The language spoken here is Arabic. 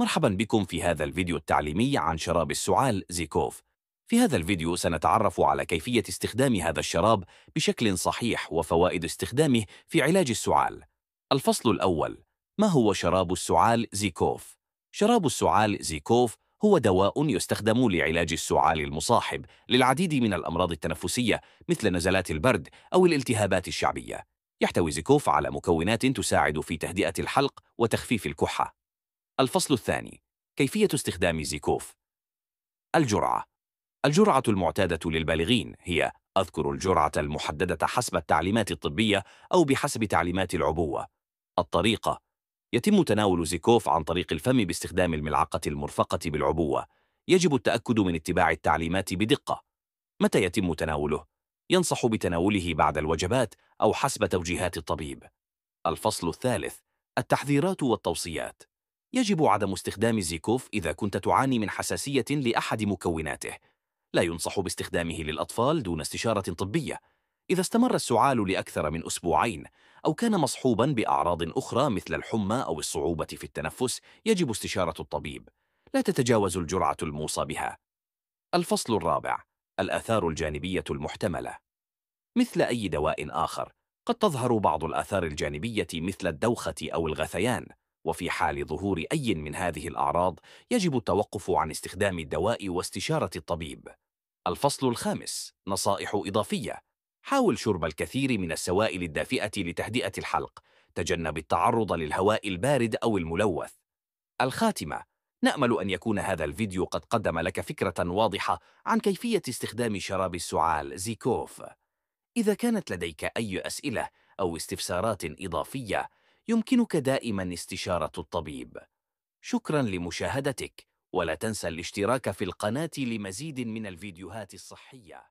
مرحبا بكم في هذا الفيديو التعليمي عن شراب السعال زيكوف. في هذا الفيديو سنتعرف على كيفية استخدام هذا الشراب بشكل صحيح وفوائد استخدامه في علاج السعال. الفصل الأول: ما هو شراب السعال زيكوف؟ شراب السعال زيكوف هو دواء يستخدم لعلاج السعال المصاحب للعديد من الأمراض التنفسية مثل نزلات البرد أو الالتهابات الشعبية. يحتوي زيكوف على مكونات تساعد في تهدئة الحلق وتخفيف الكحة. الفصل الثاني: كيفية استخدام زيكوف. الجرعة. الجرعة المعتادة للبالغين هي: أذكر الجرعة المحددة حسب التعليمات الطبية أو بحسب تعليمات العبوة. الطريقة: يتم تناول زيكوف عن طريق الفم باستخدام الملعقة المرفقة بالعبوة. يجب التأكد من اتباع التعليمات بدقة. متى يتم تناوله؟ ينصح بتناوله بعد الوجبات أو حسب توجيهات الطبيب. الفصل الثالث: التحذيرات والتوصيات. يجب عدم استخدام زيكوف إذا كنت تعاني من حساسية لأحد مكوناته. لا ينصح باستخدامه للأطفال دون استشارة طبية. إذا استمر السعال لأكثر من أسبوعين أو كان مصحوبا بأعراض أخرى مثل الحمى أو الصعوبة في التنفس، يجب استشارة الطبيب. لا تتجاوز الجرعة الموصى بها. الفصل الرابع: الآثار الجانبية المحتملة. مثل أي دواء آخر، قد تظهر بعض الآثار الجانبية مثل الدوخة أو الغثيان، وفي حال ظهور أي من هذه الأعراض يجب التوقف عن استخدام الدواء واستشارة الطبيب. الفصل الخامس: نصائح إضافية. حاول شرب الكثير من السوائل الدافئة لتهدئة الحلق. تجنب التعرض للهواء البارد أو الملوث. الخاتمة: نأمل أن يكون هذا الفيديو قد قدم لك فكرة واضحة عن كيفية استخدام شراب السعال زيكوف. إذا كانت لديك أي أسئلة أو استفسارات إضافية، يمكنك دائما استشارة الطبيب. شكرا لمشاهدتك، ولا تنسى الاشتراك في القناة لمزيد من الفيديوهات الصحية.